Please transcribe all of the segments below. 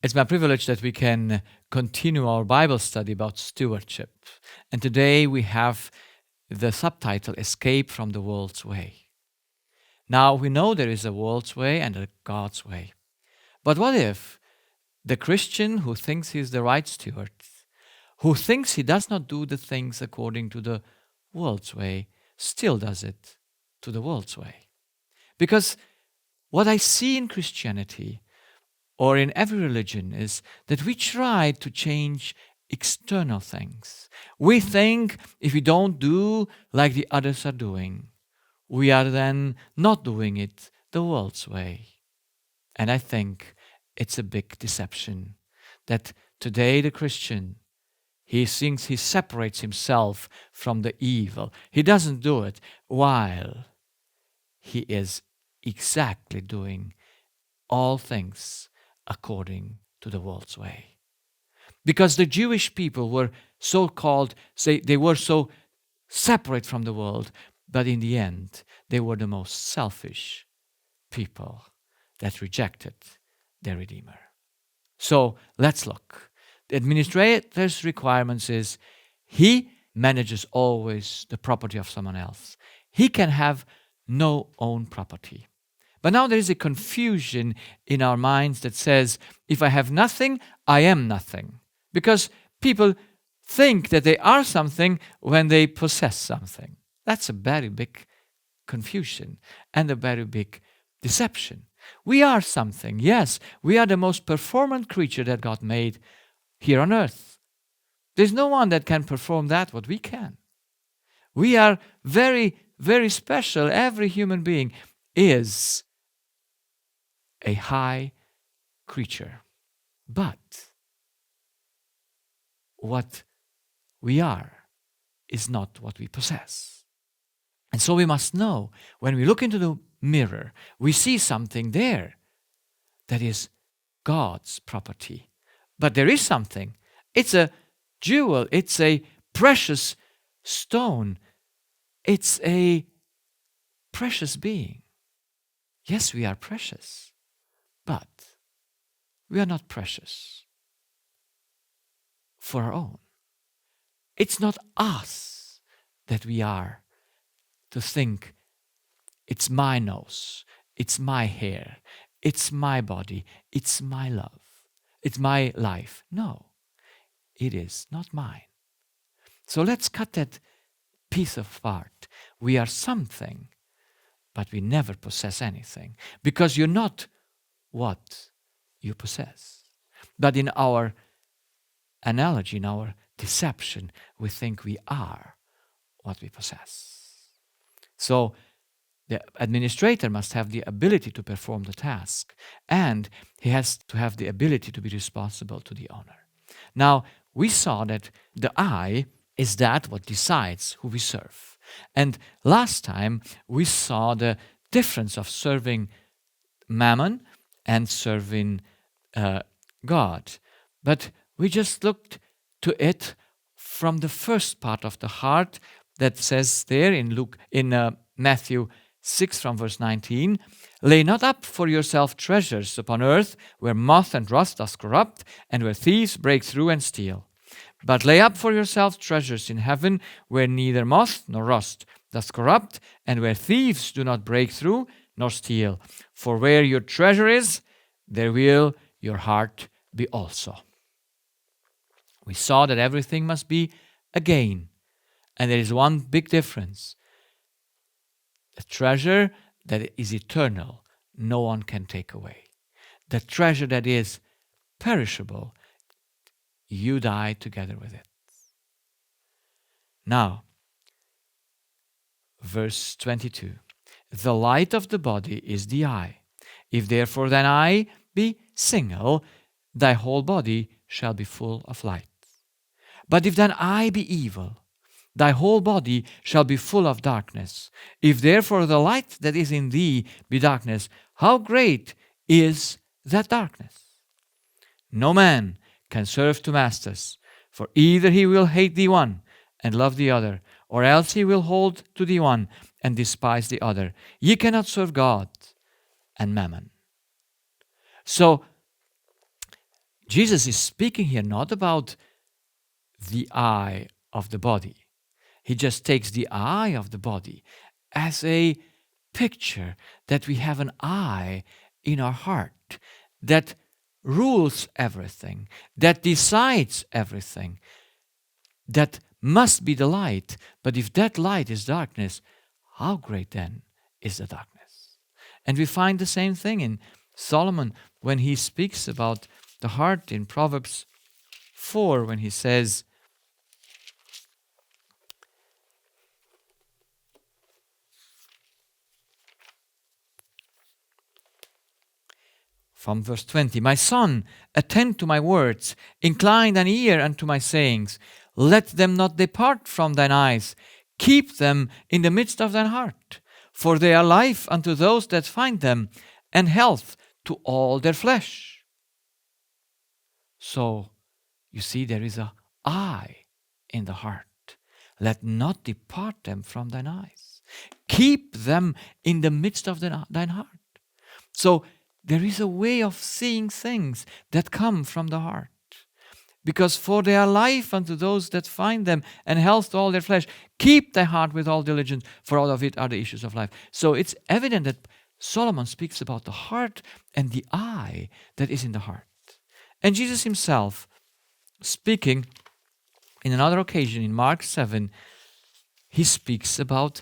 It's my privilege that we can continue our Bible study about stewardship. And today we have the subtitle, Escape from the World's Way. Now, we know there is a world's way and a God's way. But what if the Christian who thinks he's the right steward, who thinks he does not do the things according to the world's way, still does it to the world's way? Because what I see in Christianity or in every religion is that we try to change external things. We think if we don't do like the others are doing, we are then not doing it the world's way. And I think it's a big deception that today the Christian, he thinks he separates himself from the evil. He doesn't do it while he is exactly doing all things according to the world's way. Because the Jewish people were so-called, they were so separate from the world, but in the end, they were the most selfish people that rejected their Redeemer. So let's look. The administrator's requirements is he manages always the property of someone else. He can have no own property. But now there is a confusion in our minds that says, if I have nothing, I am nothing. Because people think that they are something when they possess something. That's a very big confusion and a very big deception. We are something, yes. We are the most performant creature that God made here on earth. There's no one that can perform that what we can. We are very, very special. Every human being is a high creature. But what we are is not what we possess. And so we must know, when we look into the mirror, we see something there that is God's property. But there is something. It's a jewel. It's a precious stone. It's a precious being. Yes, we are precious, but we are not precious for our own. It's not us that we are to think it's my nose, it's my hair, it's my body, it's my love, it's my life. No, it is not mine. So let's cut that piece apart. We are something, but we never possess anything, because you're not what you possess. But in our analogy, in our deception, we think we are what we possess. So the administrator must have the ability to perform the task, and he has to have the ability to be responsible to the owner. Now, we saw that the I is that what decides who we serve. And last time we saw the difference of serving Mammon and serving God. But we just looked to it from the first part of the heart that says there in Matthew 6 from verse 19, lay not up for yourself treasures upon earth where moth and rust does corrupt and where thieves break through and steal. But lay up for yourselves treasures in heaven where neither moth nor rust does corrupt and where thieves do not break through nor steal. For where your treasure is, there will your heart be also. We saw that everything must be a gain. And there is one big difference. The treasure that is eternal, no one can take away. The treasure that is perishable, you die together with it. Now, verse 22. The light of the body is the eye. If therefore thine eye be single, thy whole body shall be full of light. But if thine eye be evil, thy whole body shall be full of darkness. If therefore the light that is in thee be darkness, how great is that darkness? No man can serve two masters, for either he will hate the one and love the other, or else he will hold to the one and despise the other. Ye cannot serve God and Mammon. So Jesus is speaking here not about the eye of the body. He just takes the eye of the body as a picture that we have an eye in our heart that rules everything, that decides everything, that must be the light. But if that light is darkness, how great then is the darkness? And we find the same thing in Solomon when he speaks about the heart in Proverbs 4, when he says, from verse 20, "My son, attend to my words, incline thine ear unto my sayings. Let them not depart from thine eyes. Keep them in the midst of thine heart. For they are life unto those that find them, and health to all their flesh." So, you see, there is a eye in the heart. Let not depart them from thine eyes. Keep them in the midst of thine heart. So, there is a way of seeing things that come from the heart. Because for they are life unto those that find them, and health to all their flesh. Keep thy heart with all diligence, for out of it are the issues of life. So it's evident that Solomon speaks about the heart and the eye that is in the heart. And Jesus himself, speaking in another occasion in Mark 7, he speaks about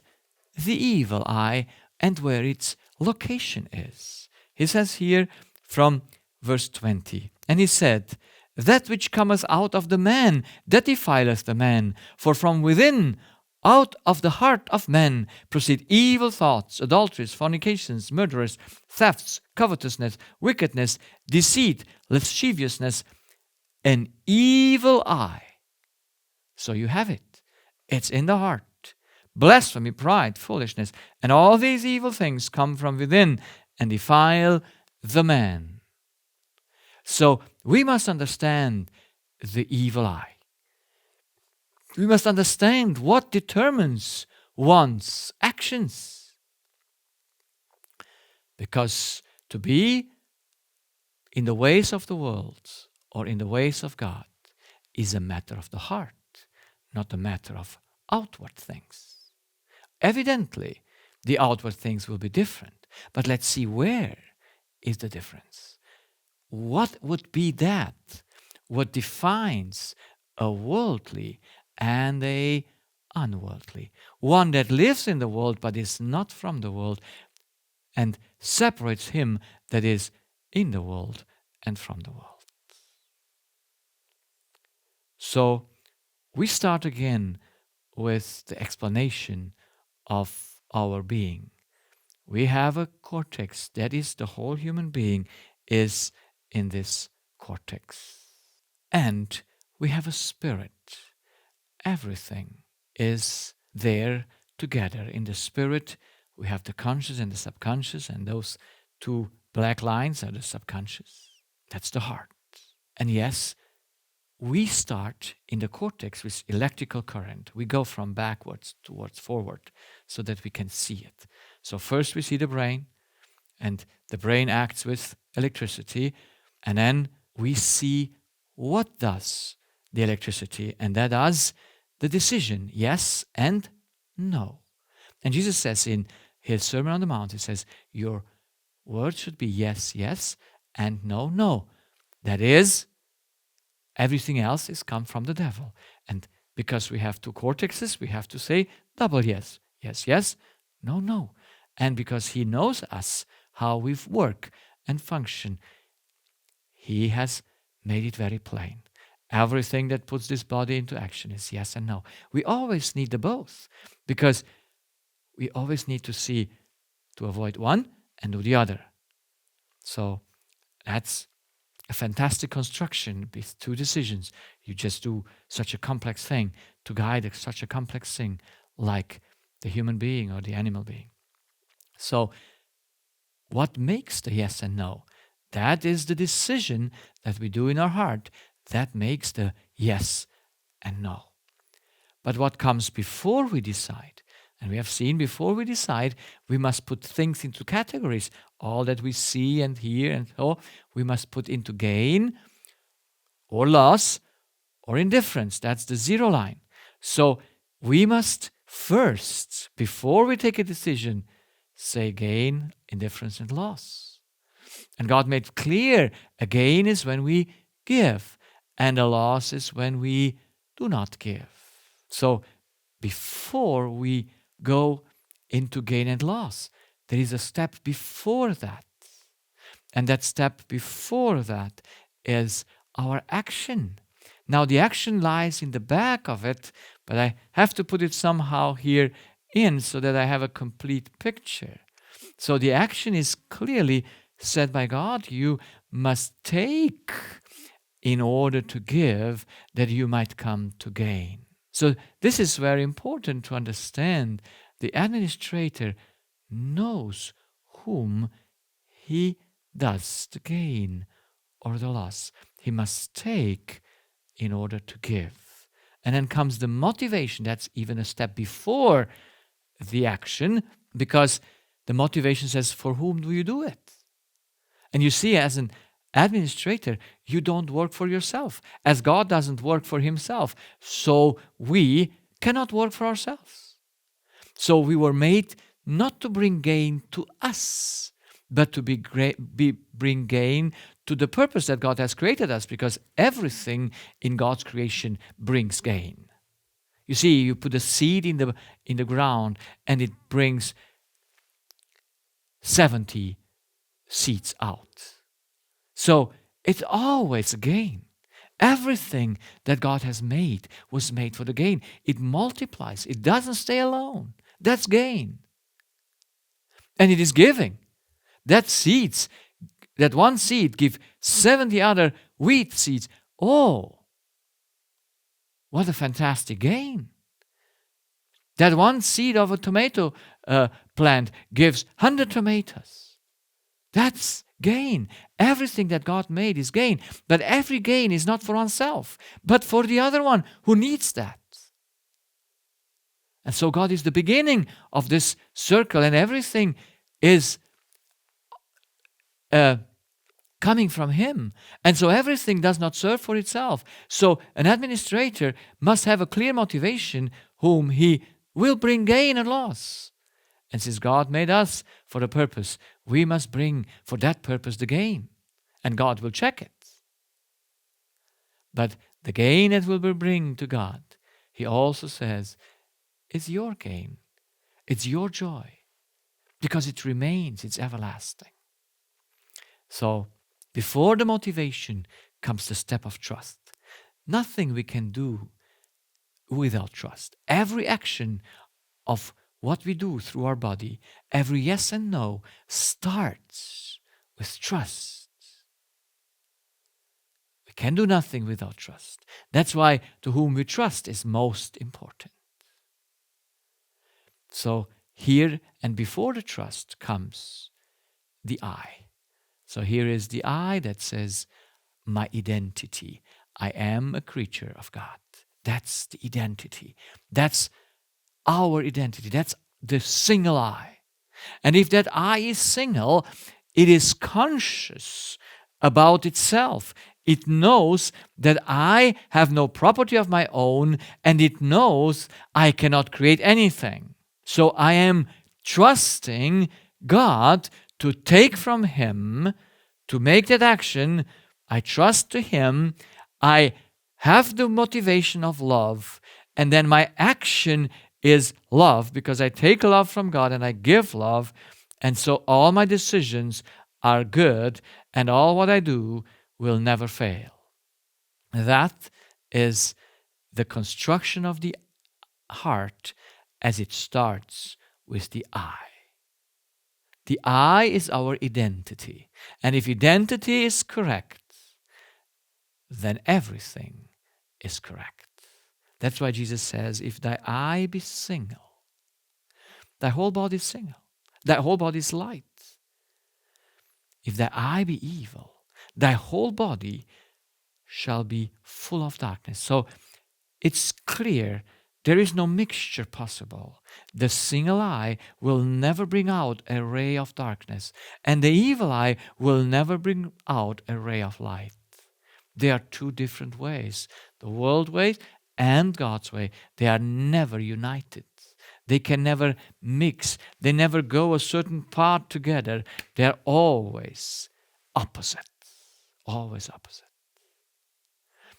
the evil eye and where its location is. He says here from verse 20, "And he said, That which cometh out of the man, that defileth the man. For from within, out of the heart of man, proceed evil thoughts, adulteries, fornications, murderers, thefts, covetousness, wickedness, deceit, lasciviousness, an evil eye." So you have it. It's in the heart. Blasphemy, pride, foolishness, and all these evil things come from within and defile the man. So we must understand the evil eye. We must understand what determines one's actions. Because to be in the ways of the world or in the ways of God is a matter of the heart, not a matter of outward things. Evidently, the outward things will be different, but let's see where is the difference. What would be that? What defines a worldly and a unworldly? One that lives in the world but is not from the world, and separates him that is in the world and from the world. So we start again with the explanation of our being. We have a cortex, that is, the whole human being is in this cortex. And we have a spirit. Everything is there together. In the spirit, we have the conscious and the subconscious, and those two black lines are the subconscious. That's the heart. And yes, we start in the cortex with electrical current. We go from backwards towards forward so that we can see it. So first we see the brain, and the brain acts with electricity, and then we see what does the electricity, and that does the decision, yes and no. And Jesus says in his Sermon on the Mount, he says, your word should be yes, yes, and no, no. That is, everything else is come from the devil. And because we have two cortexes, we have to say double yes. Yes, yes, no, no. And because he knows us, how we work and function, he has made it very plain. Everything that puts this body into action is yes and no. We always need the both, because we always need to see, to avoid one and do the other. So that's a fantastic construction with two decisions. You just do such a complex thing to guide such a complex thing like the human being or the animal being. So what makes the yes and no? That is the decision that we do in our heart. That makes the yes and no. But what comes before we decide? And we have seen before we decide, we must put things into categories. All that we see and hear and so, we must put into gain or loss or indifference. That's the zero line. So we must first, before we take a decision, say gain, indifference, and loss. And God made clear a gain is when we give, and a loss is when we do not give. So before we go into gain and loss, there is a step before that. And that step before that is our action. Now, the action lies in the back of it, but I have to put it somehow here in so that I have a complete picture. So the action is clearly said by God. You must take in order to give, that you might come to gain. So this is very important to understand. The administrator knows whom he does the gain or the loss. He must take in order to give. And then comes the motivation. That's even a step before the action, because the motivation says, for whom do you do it? And you see, as an administrator, you don't work for yourself, as God doesn't work for himself. So we cannot work for ourselves. So we were made not to bring gain to us, but to bring gain to the purpose that God has created us, because everything in God's creation brings gain. You see, you put a seed in the ground and it brings 70 seeds out. So it's always a gain. Everything that God has made was made for the gain. It multiplies. It doesn't stay alone. That's gain. And it is giving. That one seed give 70 other wheat seeds. Oh, what a fantastic gain. That one seed of a tomato plant gives 100 tomatoes. That's gain. Everything that God made is gain. But every gain is not for oneself, but for the other one who needs that. And so God is the beginning of this circle, and everything is coming from Him. And so everything does not serve for itself. So an administrator must have a clear motivation whom he will bring gain and loss. And since God made us for a purpose, we must bring for that purpose the gain. And God will check it. But the gain that we will bring to God, He also says, is your gain. It's your joy. Because it remains, it's everlasting. So, before the motivation comes the step of trust. Nothing we can do without trust. Every action of what we do through our body, every yes and no, starts with trust. We can do nothing without trust. That's why to whom we trust is most important. So here and before the trust comes the I. So here is the I that says, my identity. I am a creature of God. That's the identity. That's our identity. That's the single I. And if that I is single, it is conscious about itself. It knows that I have no property of my own, and it knows I cannot create anything. So I am trusting God to take from Him, to make that action. I trust to Him. I have the motivation of love, and then my action is love, because I take love from God and I give love, and so all my decisions are good, and all what I do will never fail. That is the construction of the heart as it starts with the I. The I is our identity. And if identity is correct, then everything is correct. That's why Jesus says, if thy eye be single, thy whole body is single. Thy whole body is light. If thy eye be evil, thy whole body shall be full of darkness. So it's clear there is no mixture possible. The single eye will never bring out a ray of darkness, and the evil eye will never bring out a ray of light. They are two different ways. The world way and God's way. They are never united. They can never mix. They never go a certain path together. They are always opposite. Always opposite.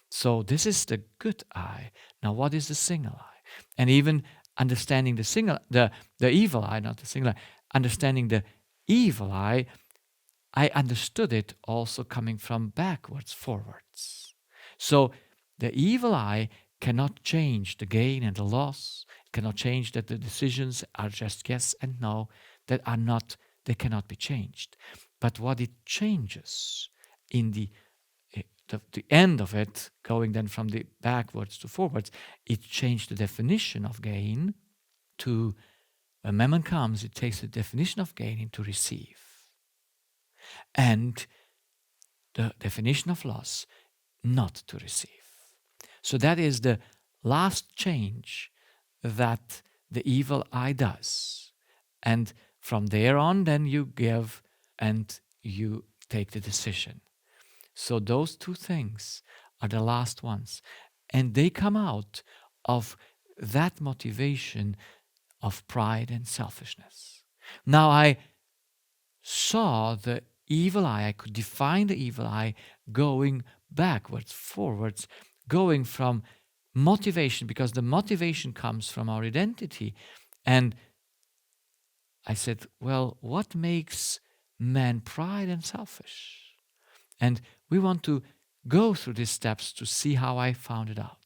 So this is the good eye. Now what is the single eye? And even understanding the evil eye, not the single eye, understanding the evil eye, I understood it also coming from backwards, forwards. So the evil eye cannot change the gain and the loss, cannot change that the decisions are just yes and no, they cannot be changed. But what it changes in the end of it, going then from the backwards to forwards, it changed the definition of gain to, when mammon comes, it takes the definition of gain into receive. And the definition of loss, not to receive. So that is the last change that the evil eye does. And from there on, then you give and you take the decision. So those two things are the last ones. And they come out of that motivation of pride and selfishness. Now I saw the evil eye, I could define the evil eye going backwards, forwards, going from motivation, because the motivation comes from our identity. And I said, well, what makes man pride and selfish? And we want to go through these steps to see how I found it out.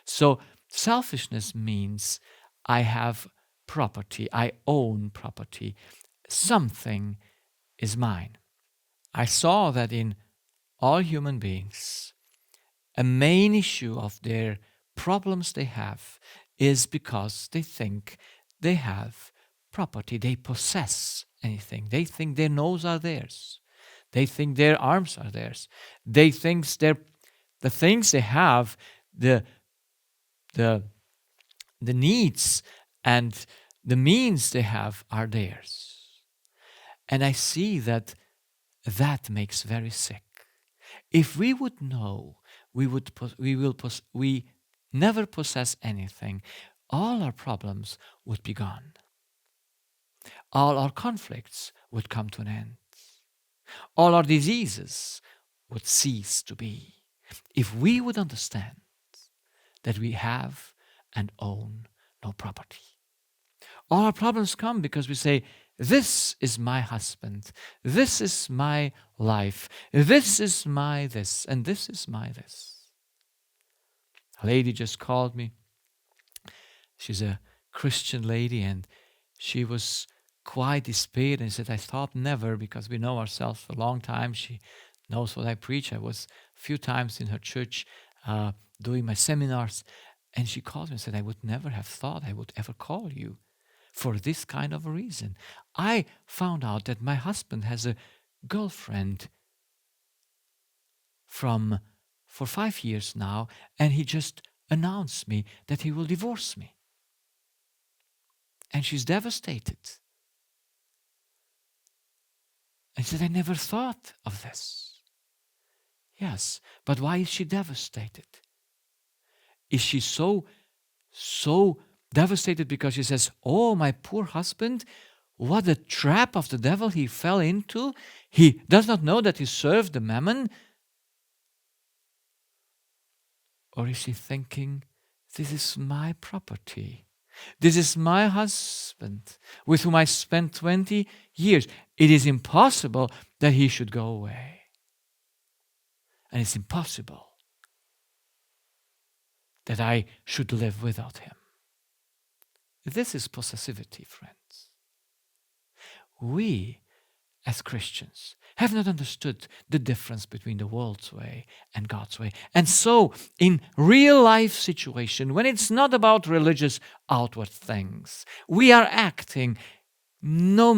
So selfishness means I have property, I own property, something is mine. I saw that in all human beings, a main issue of their problems they have is because they think they have property, they possess anything. They think their nose are theirs. They think their arms are theirs. They think the things they have, the needs and the means they have are theirs. And I see that makes very sick. If we would know, we never possess anything, all our problems would be gone. All our conflicts would come to an end. All our diseases would cease to be. If we would understand that we have and own no property. All our problems come because we say, this is my husband, this is my life, this is my this, and this is my this. A lady just called me. She's a Christian lady, and she was quite despaired and said, I thought never, because we know ourselves for a long time. She knows what I preach. I was a few times in her church doing my seminars, and she called me and said, I would never have thought I would ever call you for this kind of a reason. I found out that my husband has a girlfriend for 5 years now, and he just announced me that he will divorce me. And she's devastated. And she said, I never thought of this. Yes, but why is she devastated? Is she so devastated because she says, oh, my poor husband, what a trap of the devil he fell into. He does not know that he served the mammon. Or is she thinking, this is my property. This is my husband with whom I spent 20 years. It is impossible that he should go away. And it's impossible that I should live without him. This is possessivity, friends. We, as Christians, have not understood the difference between the world's way and God's way. And so, in real life situation, when it's not about religious outward things, we are acting no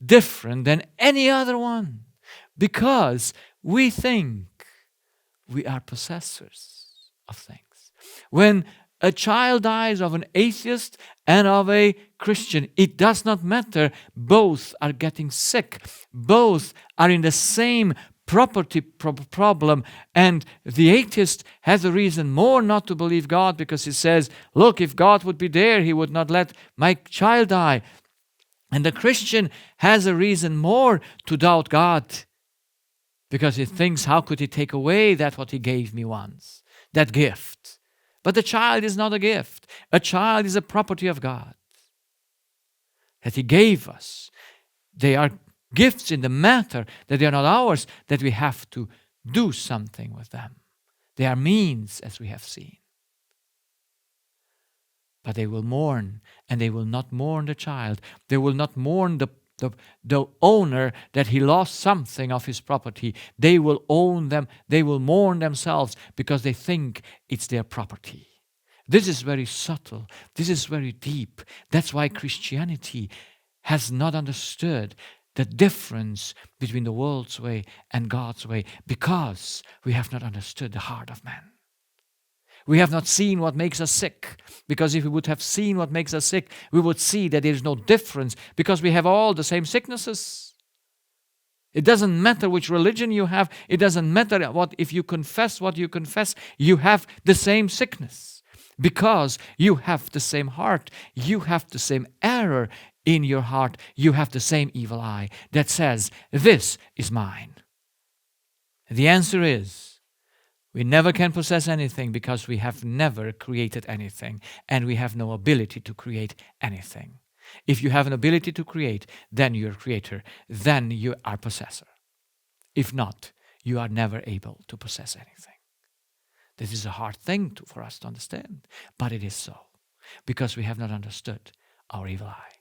different than any other one, because we think we are possessors of things. When a child dies of an atheist and of a Christian, it does not matter. Both are getting sick. Both are in the same property problem, and the atheist has a reason more not to believe God because he says, look, if God would be there, he would not let my child die. And the Christian has a reason more to doubt God because he thinks, how could he take away that what he gave me once, that gift? But the child is not a gift. A child is a property of God that he gave us. They are gifts in the matter that they are not ours, that we have to do something with them. They are means, as we have seen. But they will mourn, and they will not mourn the child. They will not mourn the owner that he lost something of his property. They will own them. They will mourn themselves because they think it's their property. This is very subtle. This is very deep. That's why Christianity has not understood the difference between the world's way and God's way, because we have not understood the heart of man. We have not seen what makes us sick, because if we would have seen what makes us sick, we would see that there is no difference, because we have all the same sicknesses. It doesn't matter which religion you have. It doesn't matter if you confess what you confess. You have the same sickness, because you have the same heart. You have the same error in your heart. You have the same evil eye that says, this is mine. The answer is, we never can possess anything because we have never created anything, and we have no ability to create anything. If you have an ability to create, then you're a creator, then you are possessor. If not, you are never able to possess anything. This is a hard thing for us to understand, but it is so, because we have not understood our evil eye.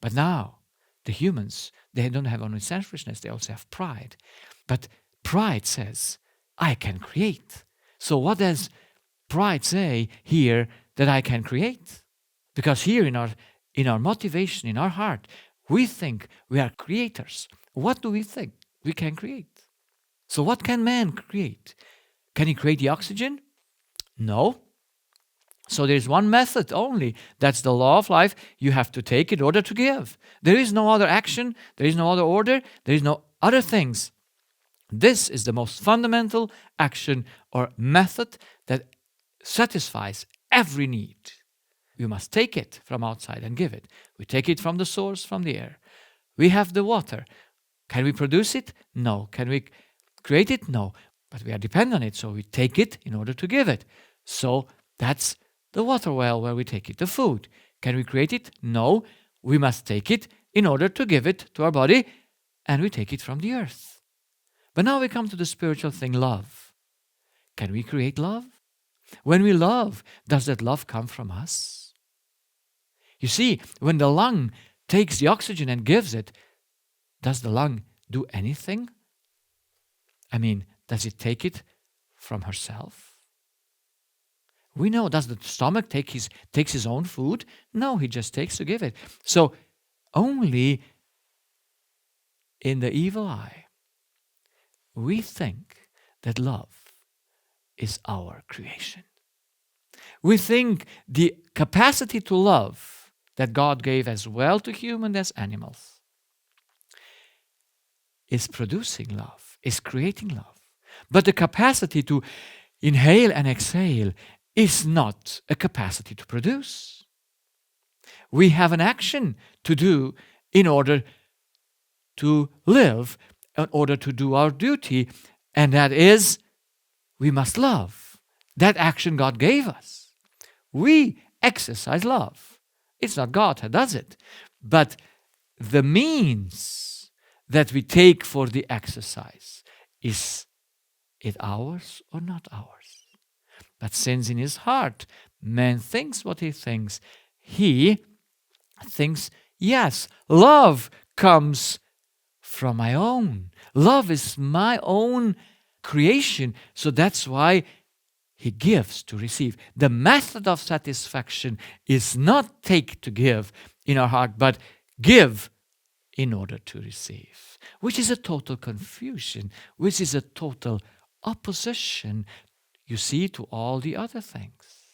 But now, the humans, they don't have only selfishness, they also have pride. But pride says, I can create. So what does pride say here that I can create? Because here in our motivation, in our heart, we think we are creators. What do we think we can create? So what can man create? Can he create the oxygen? No. So there's one method only. That's the law of life. You have to take in order to give. There is no other action. There is no other order. There is no other things. This is the most fundamental action or method that satisfies every need. We must take it from outside and give it. We take it from the source, from the air. We have the water. Can we produce it? No. Can we create it? No. But we are dependent on it, so we take it in order to give it. So that's the water well where we take it. The food. Can we create it? No. We must take it in order to give it to our body, and we take it from the earth. But now we come to the spiritual thing, love. Can we create love? When we love, does that love come from us? You see, when the lung takes the oxygen and gives it, does the lung do anything? I mean, does it take it from herself? We know, does the stomach takes his own food? No, he just takes to give it. So only in the evil eye, we think that love is our creation. We think the capacity to love that God gave as well to humans as animals is producing love, is creating love. But the capacity to inhale and exhale is not a capacity to produce. We have an action to do in order to live, in order to do our duty, and that is, we must love. That action God gave us. We exercise love. It's not God that does it, but the means that we take for the exercise, is it ours or not ours? But since in his heart man thinks what he thinks, he thinks, yes, love comes from my own. Love is my own creation, so that's why he gives to receive. The method of satisfaction is not take to give in our heart, but give in order to receive, which is a total confusion, which is a total opposition, you see, to all the other things.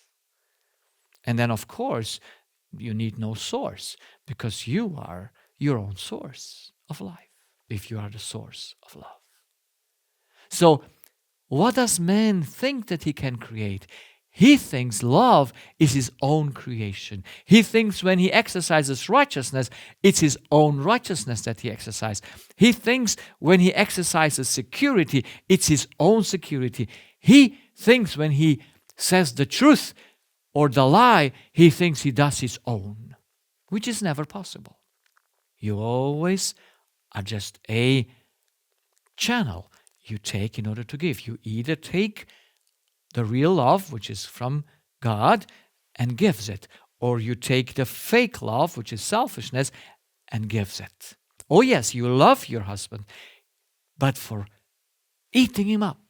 And then, of course, you need no source, because you are your own source of life, if you are the source of love. So what does man think that he can create? He thinks love is his own creation. He thinks when he exercises righteousness, it's his own righteousness that he exercises. He thinks when he exercises security, it's his own security. He thinks when he says the truth or the lie, he thinks he does his own, which is never possible. You always are just a channel you take in order to give. You either take the real love, which is from God, and gives it, or you take the fake love, which is selfishness, and gives it. Oh yes, you love your husband, but for eating him up.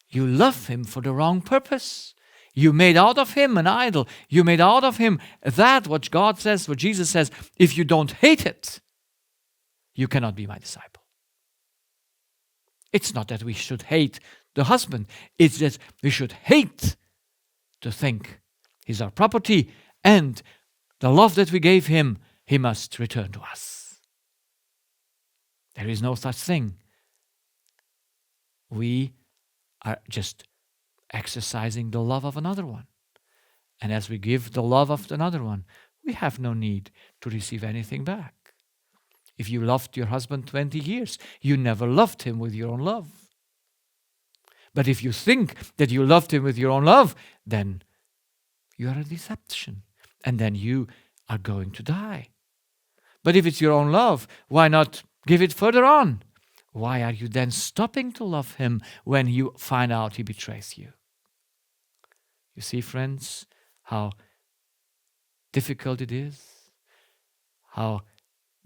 You love him for the wrong purpose. You made out of him an idol. You made out of him that what God says, what Jesus says, if you don't hate it, you cannot be my disciple. It's not that we should hate the husband. It's that we should hate to think he's our property and the love that we gave him, he must return to us. There is no such thing. We are just exercising the love of another one. And as we give the love of another one, we have no need to receive anything back. If you loved your husband 20 years, you never loved him with your own love. But if you think that you loved him with your own love, then you are a deception. And then you are going to die. But if it's your own love, why not give it further on? Why are you then stopping to love him when you find out he betrays you? You see, friends, how difficult it is, how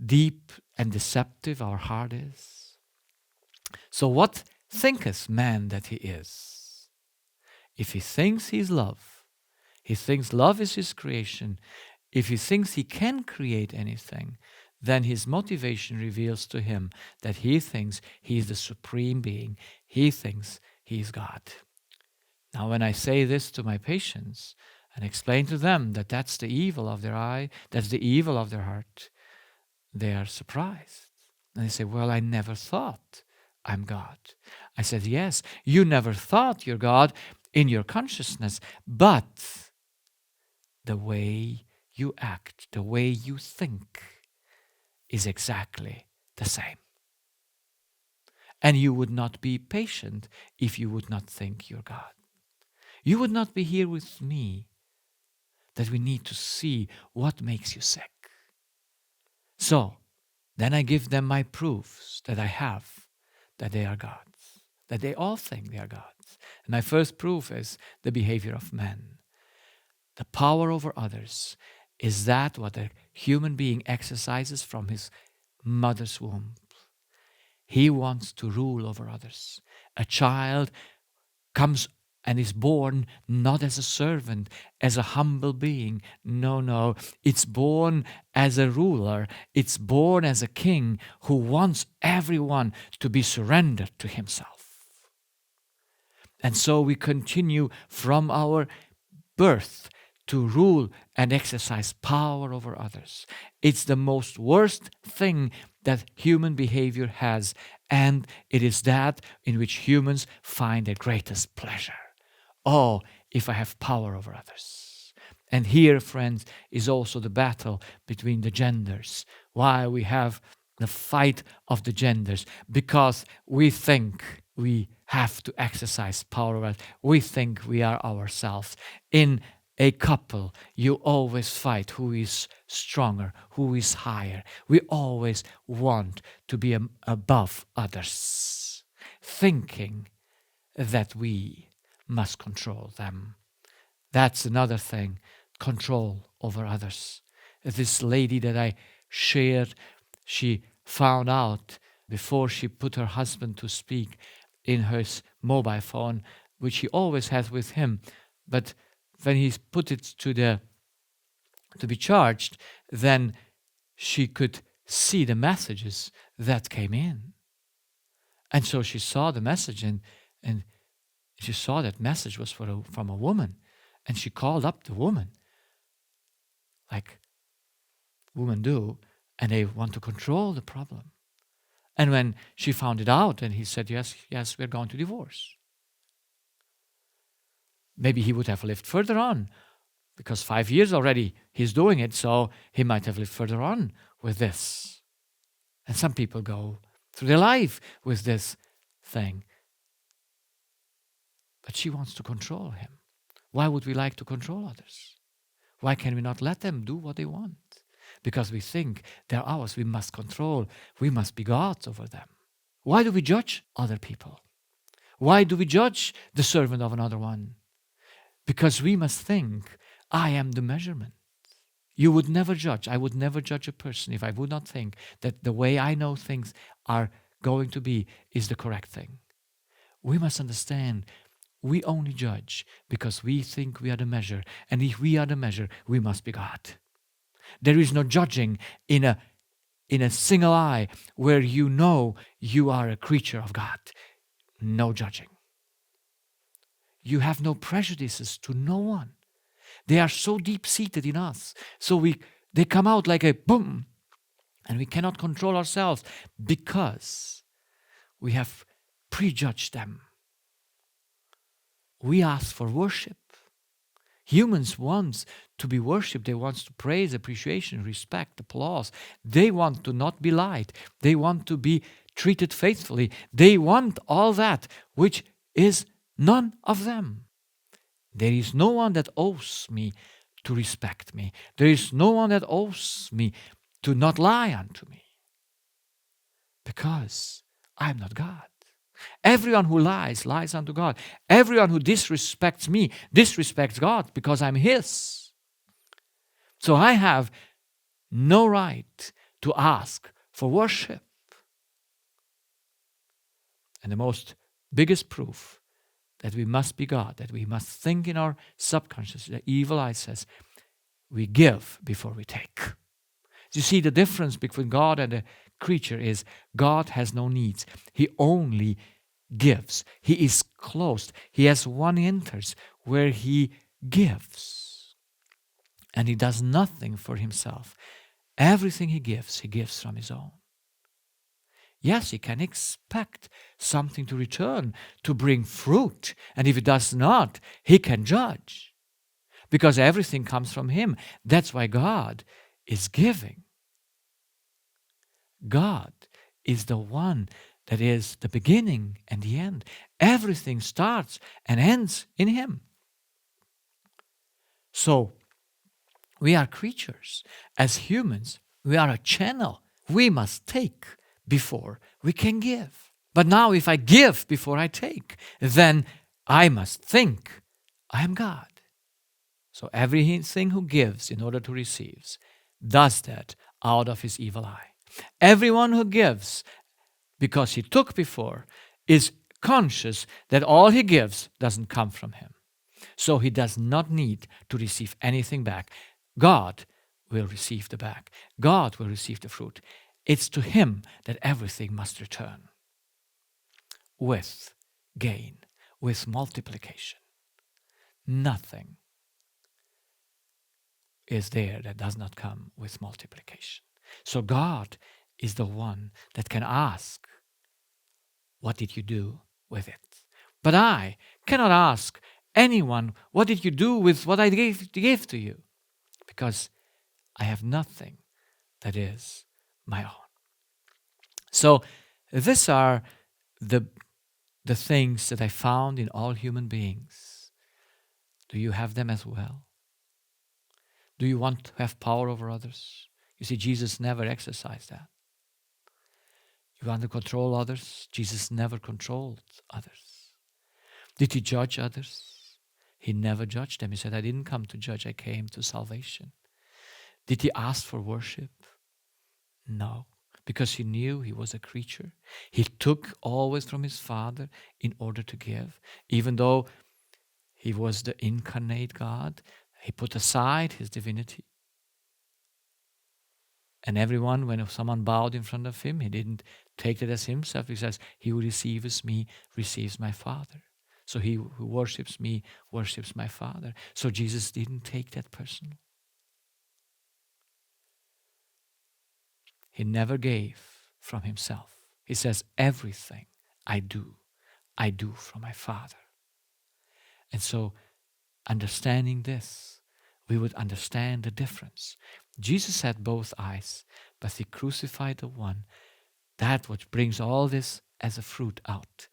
deep and deceptive our heart is. So what thinketh man that he is? If he thinks he is love, he thinks love is his creation, if he thinks he can create anything, then his motivation reveals to him that he thinks he is the supreme being. He thinks he is God. Now, when I say this to my patients and explain to them that that's the evil of their eye, that's the evil of their heart, they are surprised. And they say, well, I never thought I'm God. I said, yes, you never thought you're God in your consciousness, but the way you act, the way you think is exactly the same. And you would not be patient if you would not think you're God. You would not be here with me, that we need to see what makes you sick. So, then I give them my proofs that I have that they are gods, that they all think they are gods. And my first proof is the behavior of men. The power over others is that what a human being exercises from his mother's womb. He wants to rule over others. A child comes and is born not as a servant, as a humble being. No. It's born as a ruler. It's born as a king who wants everyone to be surrendered to himself. And so we continue from our birth to rule and exercise power over others. It's the most worst thing that human behavior has, and it is that in which humans find their greatest pleasure. Oh, if I have power over others. And here, friends, is also the battle between the genders. Why we have the fight of the genders? Because we think we have to exercise power over others. We think we are ourselves. In a couple, you always fight who is stronger, who is higher. We always want to be above others, thinking that we must control them. That's another thing, control over others. This lady that I shared, she found out before she put her husband to speak in her mobile phone, which he always has with him, but when he put it to be charged, then she could see the messages that came in. And so she saw the message and she saw that message was from a woman. And she called up the woman, like women do, and they want to control the problem. And when she found it out, and he said, yes, we're going to divorce. Maybe he would have lived further on, because 5 years already he's doing it, so he might have lived further on with this. And some people go through their life with this thing. But she wants to control him. Why would we like to control others? Why can we not let them do what they want? Because we think they're ours. We must control. We must be gods over them. Why do we judge other people? Why do we judge the servant of another one? Because we must think, I am the measurement. You would never judge. I would never judge a person if I would not think that the way I know things are going to be is the correct thing. We must understand we only judge because we think we are the measure. And if we are the measure, we must be God. There is no judging in a single eye where you know you are a creature of God. No judging. You have no prejudices to no one. They are so deep-seated in us. So they come out like a boom. And we cannot control ourselves because we have prejudged them. We ask for worship. Humans want to be worshipped. They want to praise, appreciation, respect, applause. They want to not be lied. They want to be treated faithfully. They want all that which is none of them. There is no one that owes me to respect me. There is no one that owes me to not lie unto me. Because I am not God. Everyone who lies, lies unto God. Everyone who disrespects me, disrespects God because I'm His. So I have no right to ask for worship. And the biggest proof that we must be God, that we must think in our subconscious, the evil eye says, we give before we take. You see, the difference between God and a creature is God has no needs. He only gives. He is closed. He has one interest where He gives. And He does nothing for Himself. Everything He gives from His own. Yes, He can expect something to return, to bring fruit. And if it does not, He can judge. Because everything comes from Him. That's why God is giving. God is the one that is the beginning and the end. Everything starts and ends in Him. So, we are creatures. As humans, we are a channel. We must take before we can give. But now if I give before I take, then I must think I am God. So everything who gives in order to receive does that out of his evil eye. Everyone who gives because he took before is conscious that all he gives doesn't come from him. So he does not need to receive anything back. God will receive the back. God will receive the fruit. It's to Him that everything must return with gain, with multiplication. Nothing is there that does not come with multiplication. So God is the one that can ask, what did you do with it? But I cannot ask anyone, what did you do with what I gave to you? Because I have nothing that is my own. So these are the things that I found in all human beings. Do you have them as well? Do you want to have power over others? You see, Jesus never exercised that. You want to control others? Jesus never controlled others. Did He judge others? He never judged them. He said, I didn't come to judge, I came to salvation. Did He ask for worship? No, because He knew He was a creature. He took always from His Father in order to give. Even though He was the incarnate God, He put aside His divinity. And everyone, when someone bowed in front of Him, He didn't take it as Himself. He says, he who receives me, receives my Father. So he who worships me, worships my Father. So Jesus didn't take that personal. He never gave from Himself. He says, everything I do from my Father. And so, understanding this, we would understand the difference. Jesus had both eyes, but he crucified the one, that which brings all this as a fruit out.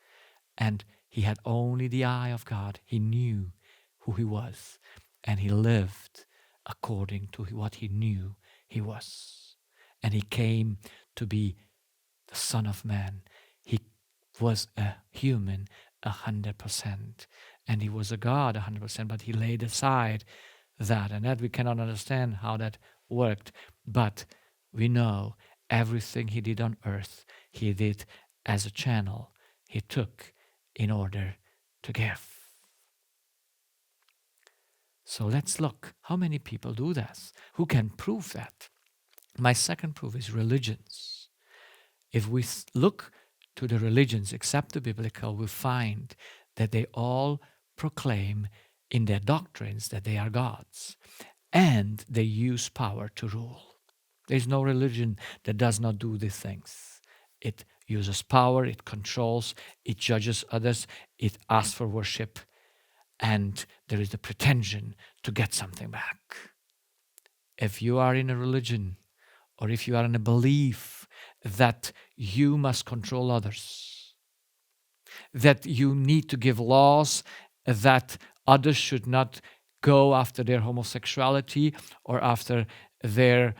And he had only the eye of God. He knew who he was, and he lived according to what he knew he was. And he came to be the Son of Man. He was a human 100%, and he was a God 100%, but he laid aside that, and that we cannot understand how that worked. But we know everything he did on earth, he did as a channel. He took in order to give. So let's look how many people do this. Who can prove that? My second proof is religions. If we look to the religions, except the biblical, we find that they all proclaim in their doctrines that they are gods, and they use power to rule. There's no religion that does not do these things. It uses power, it controls, it judges others, it asks for worship, and there is the pretension to get something back. If you are in a religion, or if you are in a belief that you must control others, that you need to give laws, that others should not go after their homosexuality or after their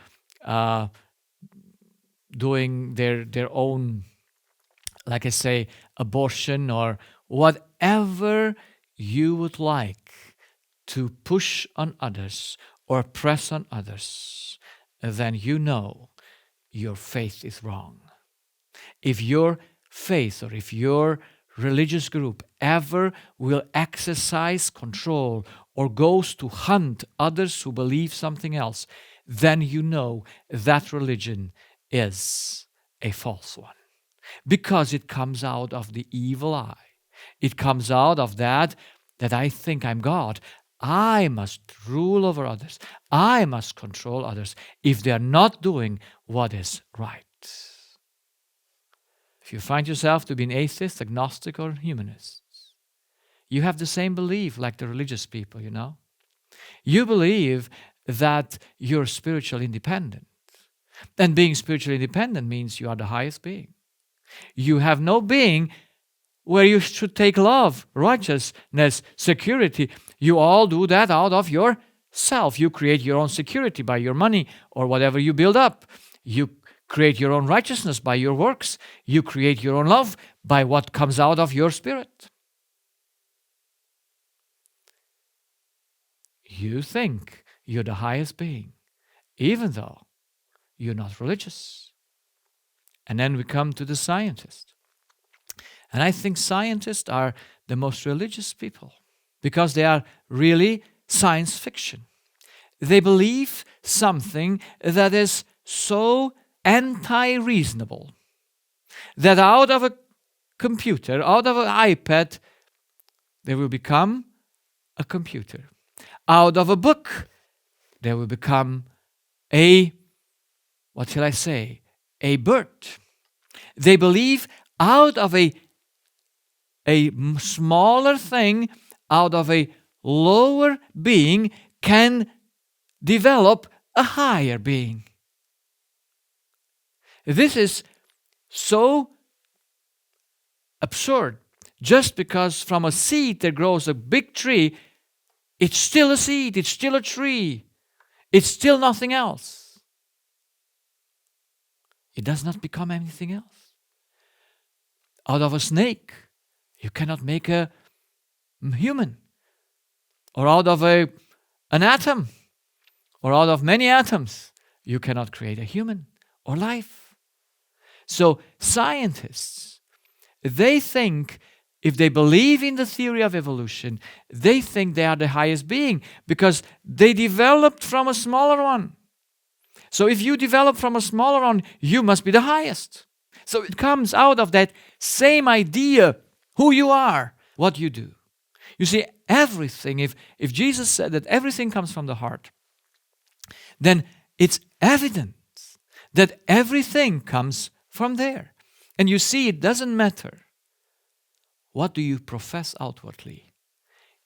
doing their own, like I say, abortion or whatever you would like to push on others or press on others, then you know your faith is wrong. If your faith or if your religious group ever will exercise control or goes to hunt others who believe something else, then you know that religion is a false one. Because it comes out of the evil eye. It comes out of that I think I'm God. I must rule over others. I must control others if they are not doing what is right. If you find yourself to be an atheist, agnostic, or humanist, you have the same belief like the religious people, you know. You believe that you're spiritually independent. And being spiritually independent means you are the highest being. You have no being where you should take love, righteousness, security. You all do that out of yourself. You create your own security by your money or whatever you build up. You create your own righteousness by your works. You create your own love by what comes out of your spirit. You think you're the highest being, even though you're not religious. And then we come to the scientist. And I think scientists are the most religious people because they are really science fiction. They believe something that is so anti-reasonable that out of a computer, out of an iPad, they will become a computer. Out of a book, they will become a bird. They believe out of a smaller thing, out of a lower being, can develop a higher being. This is so absurd. Just because from a seed there grows a big tree, it's still a seed, it's still a tree, it's still nothing else. It does not become anything else. Out of a snake, you cannot make a human. Or out of an atom, or out of many atoms, you cannot create a human or life. So scientists, they think, if they believe in the theory of evolution, they think they are the highest being because they developed from a smaller one. So if you develop from a smaller one, you must be the highest. So it comes out of that same idea, who you are, what you do. You see, everything, if Jesus said that everything comes from the heart, then it's evident that everything comes from there. And you see, it doesn't matter what do you profess outwardly.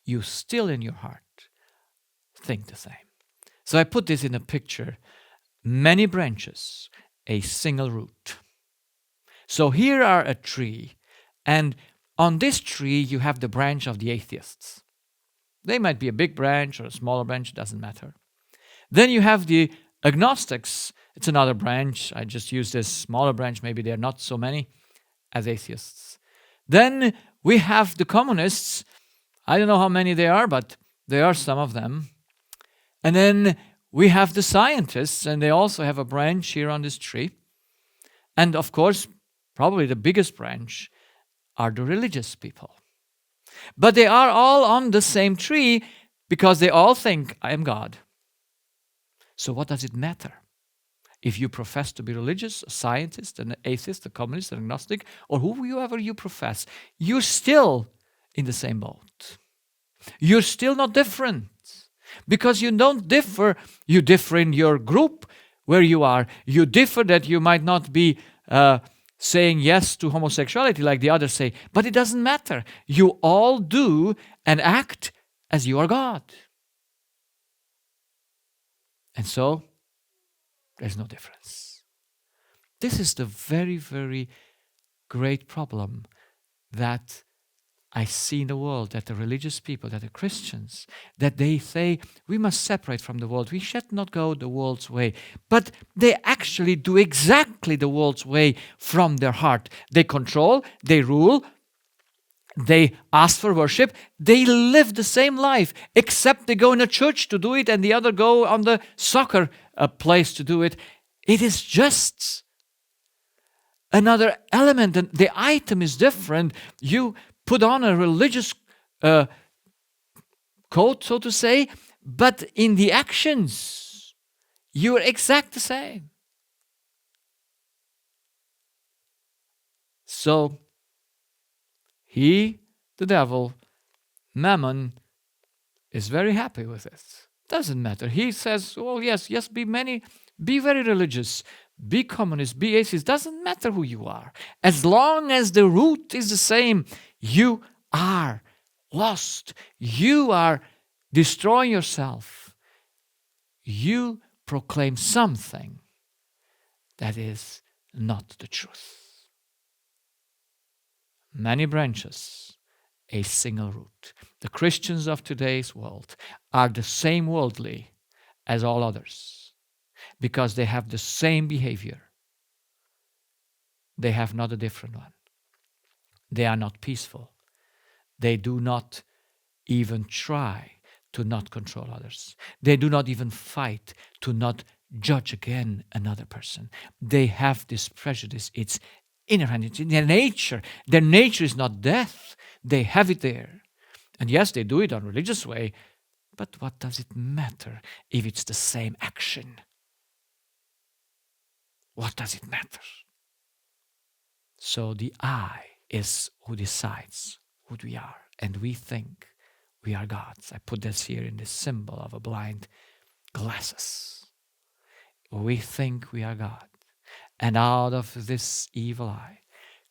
You still in your heart think the same. So I put this in a picture. Many branches, a single root. So here are a tree, and on this tree you have the branch of the atheists. They might be a big branch or a smaller branch, it doesn't matter. Then you have the agnostics. It's another branch. I just use this smaller branch. Maybe there are not so many as atheists. Then we have the communists. I don't know how many there are, but there are some of them. And then we have the scientists, and they also have a branch here on this tree. And of course, probably the biggest branch are the religious people. But they are all on the same tree because they all think, I am God. So what does it matter? If you profess to be religious, a scientist, an atheist, a communist, an agnostic, or whoever you profess, you're still in the same boat. You're still not different. Because you don't differ. You differ in your group where you are. You differ that you might not be saying yes to homosexuality like the others say. But it doesn't matter. You all do and act as you are God. And so, there's no difference. This is the very, very great problem that I see in the world, that the religious people, that the Christians, that they say, we must separate from the world. We should not go the world's way. But they actually do exactly the world's way from their heart. They control, they rule, they ask for worship, they live the same life, except they go in a church to do it and the other go on the soccer place to do it. It is just another element, and the item is different. You put on a religious coat, so to say, but in the actions, you're exact the same. So, he, the devil, Mammon, is very happy with it. Doesn't matter. He says, oh yes, be very religious, be communist, be atheist. Doesn't matter who you are. As long as the root is the same, you are lost. You are destroying yourself. You proclaim something that is not the truth. Many branches, a single root. The Christians of today's world are the same worldly as all others because they have the same behavior. They have not a different one. They are not peaceful. They do not even try to not control others. They do not even fight to not judge again another person. They have this prejudice. It's inherent. It's in their nature. Their nature is not death. They have it there. And yes, they do it on a religious way, but what does it matter if it's the same action? What does it matter? So the I is who decides who we are, and we think we are gods. I put this here in this symbol of a blind glasses. We think we are God. And out of this evil eye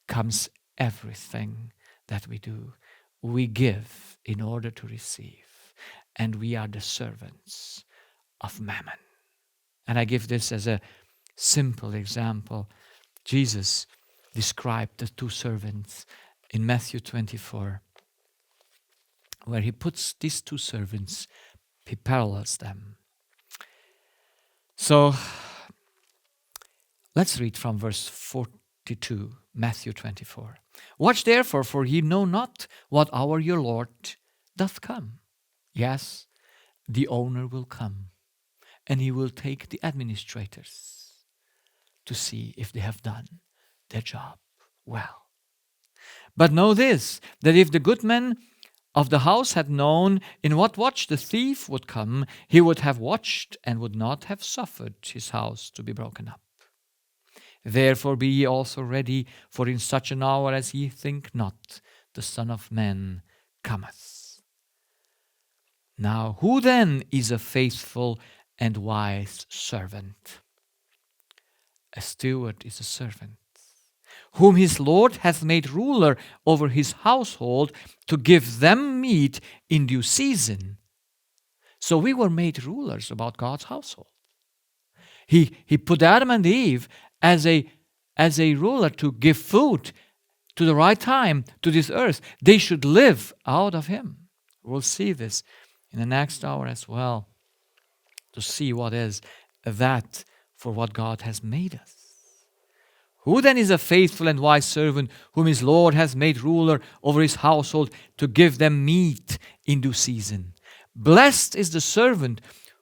comes everything that we do. We give in order to receive. And we are the servants of Mammon. And I give this as a simple example. Jesus described the two servants in Matthew 24, where he puts these two servants, he parallels them. So, let's read from verse 42, Matthew 24. Watch therefore, for ye know not what hour your Lord doth come. Yes, the owner will come, and he will take the administrators to see if they have done their job well. But know this, that if the good man of the house had known in what watch the thief would come, he would have watched and would not have suffered his house to be broken up. Therefore be ye also ready, for in such an hour as ye think not, the Son of Man cometh. Now, who then is a faithful and wise servant? A steward is a servant. whom his Lord hath made ruler over his household, to give them meat in due season. So we were made rulers about God's household. He put Adam and Eve as a ruler to give food to the right time to this earth. They should live out of him. We'll see this in the next hour as well, to see what is that for what God has made us. Who then is a faithful and wise servant, whom his Lord has made ruler over his household, to give them meat in due season? Blessed is the servant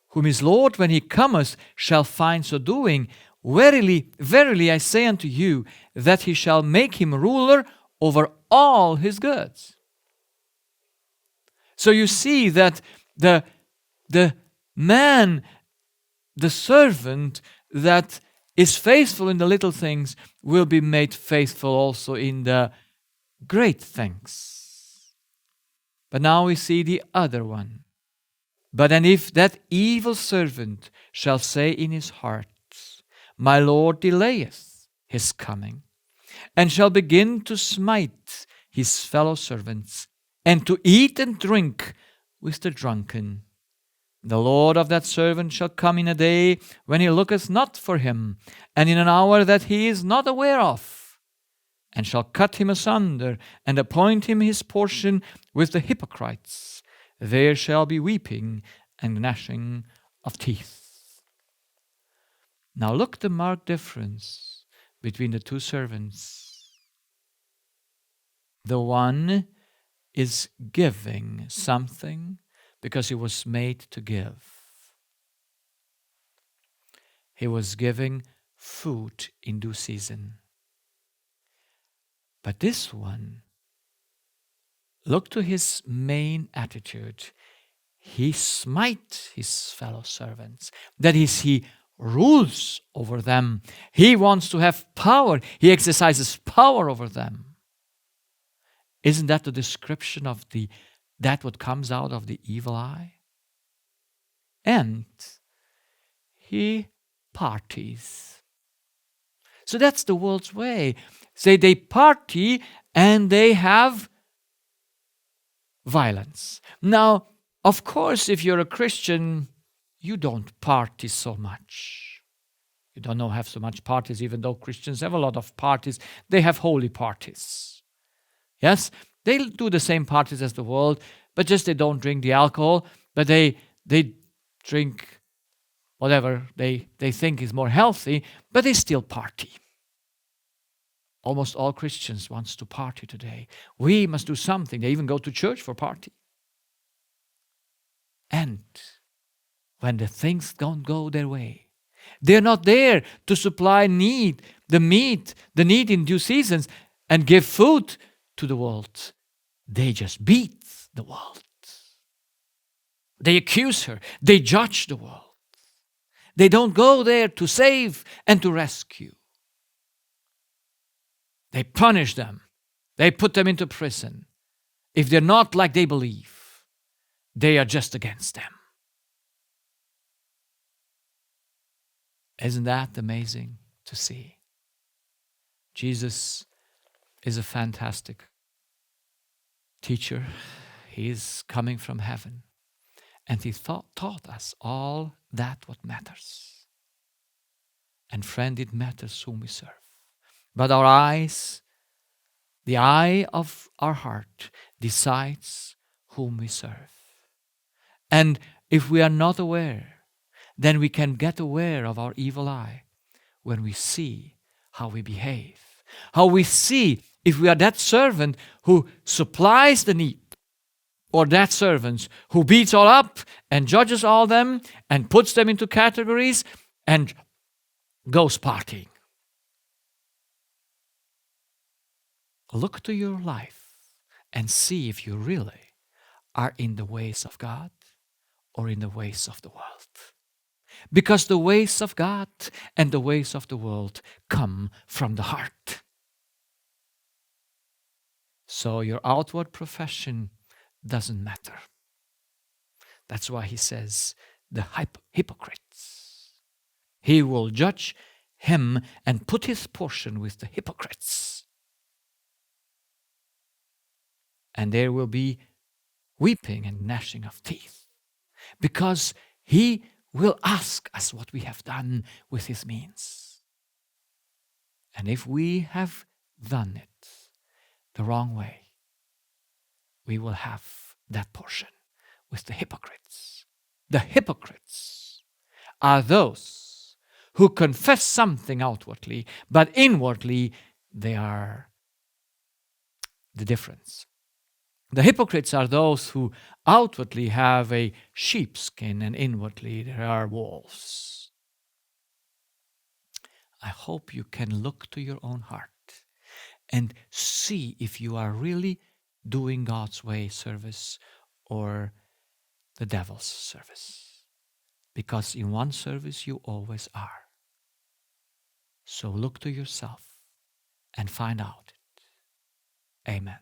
whom his Lord, when he cometh, shall find so doing. Verily, verily, I say unto you, that he shall make him ruler over all his goods. So you see that the man, the servant that is faithful in the little things, will be made faithful also in the great things. But now we see the other one. But and if that evil servant shall say in his heart, My Lord delayeth his coming, and shall begin to smite his fellow servants, and to eat and drink with the drunken, the Lord of that servant shall come in a day when he looketh not for him, and in an hour that he is not aware of, and shall cut him asunder, and appoint him his portion with the hypocrites. There shall be weeping and gnashing of teeth. Now look the marked difference between the two servants. The one is giving something because he was made to give. He was giving food in due season. But this one, look to his main attitude. He smite his fellow servants. That is, he rules over them. He wants to have power. He exercises power over them. Isn't that the description of that what comes out of the evil eye? And he parties. So that's the world's way. Say they party and they have violence. Now, of course, if you're a Christian, you don't party so much. You don't have so much parties, even though Christians have a lot of parties. They have holy parties. Yes, they do the same parties as the world, but just they don't drink the alcohol, but they drink whatever they think is more healthy, but they still party. Almost all Christians want to party today. We must do something. They even go to church for party. And when the things don't go their way, they're not there to supply the need in due seasons, and give food to the world. They just beat the world. They accuse her. They judge the world. They don't go there to save and to rescue. They punish them. They put them into prison. If they're not like they believe, they are just against them. Isn't that amazing to see? Jesus is a fantastic teacher. He is coming from heaven. And he taught us all that what matters. And friend, it matters whom we serve. But our eyes, the eye of our heart, decides whom we serve. And if we are not aware, then we can get aware of our evil eye when we see how we behave. How we see if we are that servant who supplies the need, or that servant who beats all up and judges all them and puts them into categories and goes partying. Look to your life and see if you really are in the ways of God or in the ways of the world. Because the ways of God and the ways of the world come from the heart. So your outward profession doesn't matter. That's why he says the hypocrites. He will judge him and put his portion with the hypocrites. And there will be weeping and gnashing of teeth, because He will ask us what we have done with His means. And if we have done it the wrong way, we will have that portion with the hypocrites. The hypocrites are those who confess something outwardly, but inwardly they are the difference. The hypocrites are those who outwardly have a sheepskin and inwardly there are wolves. I hope you can look to your own heart and see if you are really doing God's way service or the devil's service. Because in one service you always are. So look to yourself and find out it. Amen.